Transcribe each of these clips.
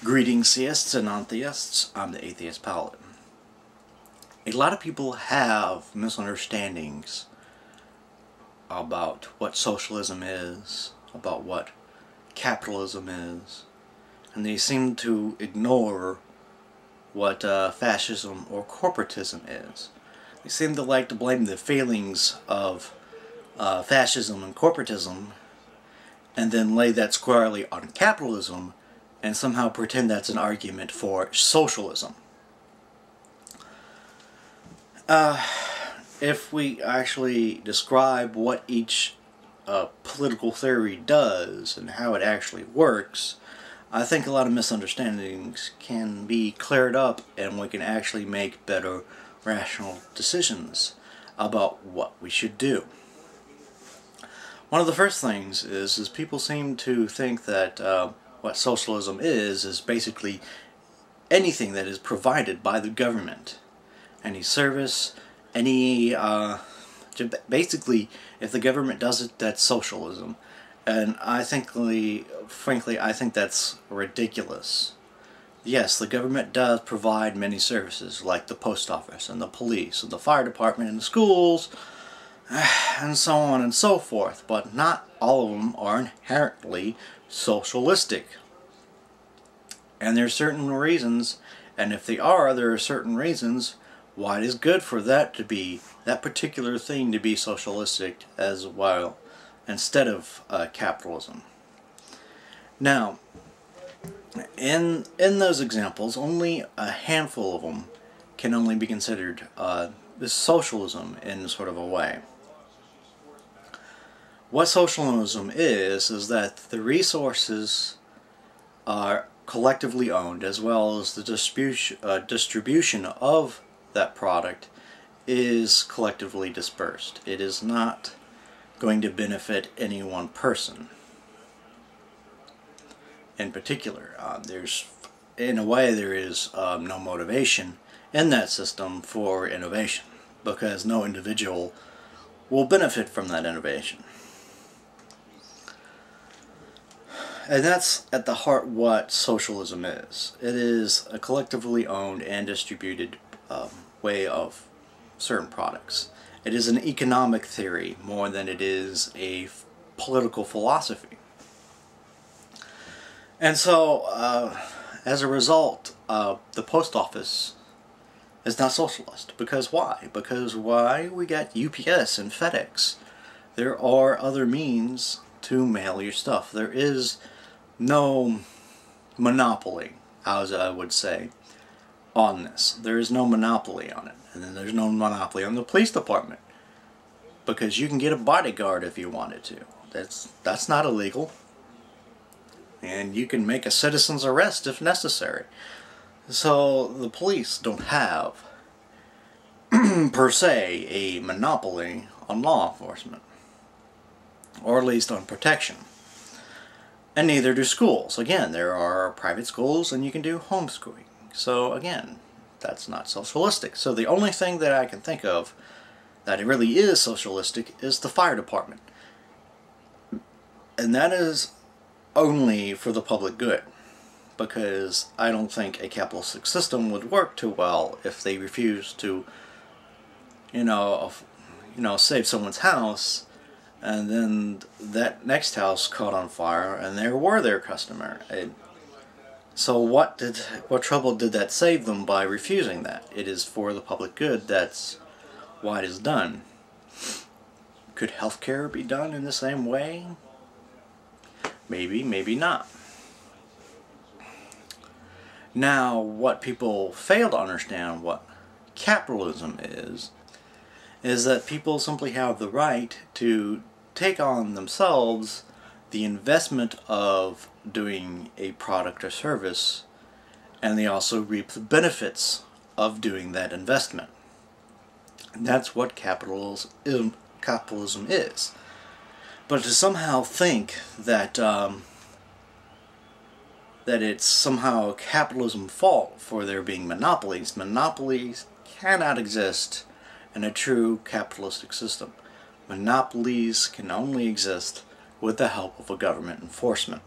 Greetings, theists and non-theists. I'm the Atheist Paladin. A lot of people have misunderstandings about what socialism is, about what capitalism is, and they seem to ignore what fascism or corporatism is. They seem to like to blame the failings of fascism and corporatism and then lay that squarely on capitalism and somehow pretend that's an argument for socialism. If we actually describe what each political theory does and how it actually works, I think a lot of misunderstandings can be cleared up and we can actually make better rational decisions about what we should do. One of the first things is people seem to think that what socialism is basically anything that is provided by the government. Any service, any, basically, if the government does it, that's socialism. And frankly, I think that's ridiculous. Yes, the government does provide many services, like the post office, and the police, and the fire department, and the schools, and so on and so forth, but not all of them are inherently socialistic. And there are certain reasons, and if they are, there are certain reasons why it is good for that particular thing to be socialistic as well, instead of capitalism. Now, in those examples, only a handful of them can only be considered socialism in sort of a way. What socialism is that the resources are collectively owned, as well as the distribution of that product is collectively dispersed. It is not going to benefit any one person in particular. In a way, there is no motivation in that system for innovation, because no individual will benefit from that innovation. And that's at the heart what socialism is. It is a collectively owned and distributed way of certain products. It is an economic theory more than it is a political philosophy. And so, as a result, the post office is not socialist. Because why? Because why? We got UPS and FedEx. There are other means to mail your stuff. There is no monopoly, as I would say, on this. There is no monopoly on it. And then there's no monopoly on the police department, because you can get a bodyguard if you wanted to. That's not illegal. And you can make a citizen's arrest if necessary. So the police don't have, per se, a monopoly on law enforcement, or at least on protection. And neither do schools. Again, there are private schools and you can do homeschooling. So again, that's not socialistic. So the only thing that I can think of that it really is socialistic is the fire department. And that is only for the public good, because I don't think a capitalistic system would work too well if they refuse to, save someone's house, and then that next house caught on fire, and they were their customer. So what trouble did that save them by refusing that? It is for the public good. That's why it is done. Could healthcare be done in the same way? Maybe, maybe not. Now, what people fail to understand what capitalism is that people simply have the right to take on themselves the investment of doing a product or service, and they also reap the benefits of doing that investment. And that's what capitalism is. But to somehow think that it's somehow capitalism's fault for there being monopolies. Monopolies cannot exist in a true capitalistic system. Monopolies can only exist with the help of a government enforcement.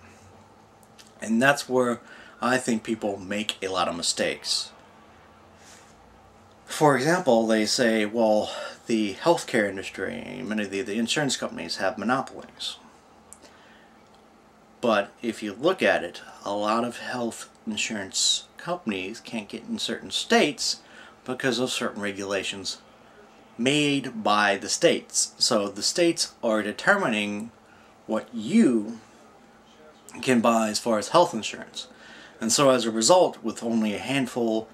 And that's where I think people make a lot of mistakes. For example, they say, well, the healthcare industry, many of the insurance companies have monopolies. But if you look at it, a lot of health insurance companies can't get in certain states because of certain regulations made by the states. So the states are determining what you can buy as far as health insurance. And so as a result, with only a handful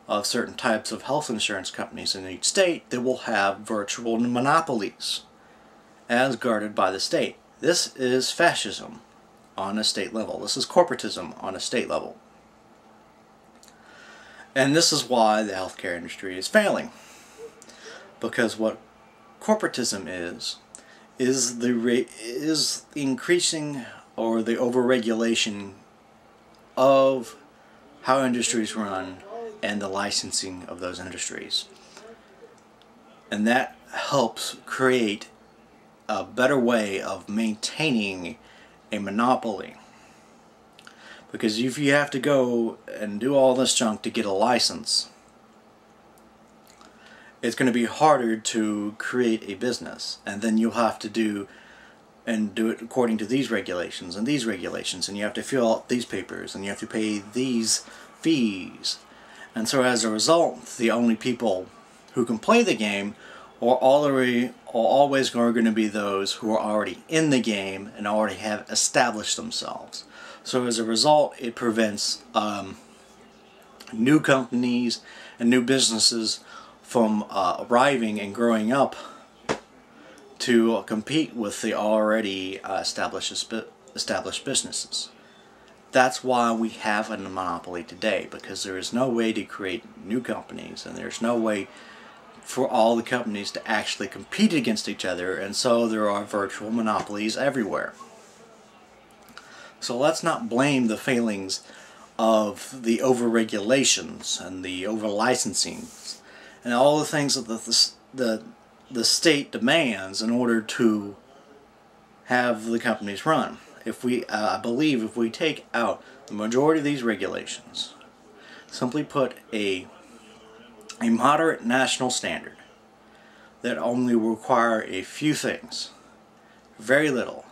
of certain types of health insurance companies in each state, they will have virtual monopolies as guarded by the state. This is fascism on a state level. This is corporatism on a state level. And this is why the healthcare industry is failing. Because what corporatism is the increasing or the overregulation of how industries run and the licensing of those industries. And that helps create a better way of maintaining a monopoly. Because if you have to go and do all this junk to get a license, it's going to be harder to create a business. And then you'll have to do it according to these regulations, and you have to fill out these papers, and you have to pay these fees. And so as a result, the only people who can play the game are always going to be those who are already in the game and already have established themselves. So as a result, it prevents new companies and new businesses from arriving and growing up to compete with the already established businesses. That's why we have a monopoly today, because there is no way to create new companies, and there's no way for all the companies to actually compete against each other, and so there are virtual monopolies everywhere. So let's not blame the failings of the over-regulations and the over-licensing and all the things that the state demands in order to have the companies run. I believe if we take out the majority of these regulations, simply put a moderate national standard that only require a few things, very little,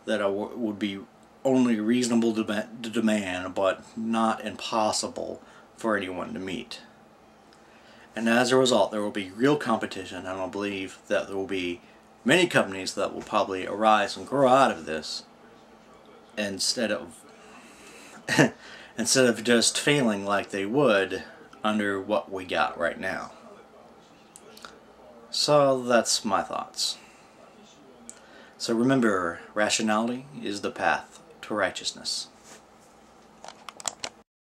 that would be only reasonable to demand, but not impossible for anyone to meet. And as a result, there will be real competition, and I believe that there will be many companies that will probably arise and grow out of this instead of just failing like they would under what we got right now. So that's my thoughts. So remember, rationality is the path to righteousness.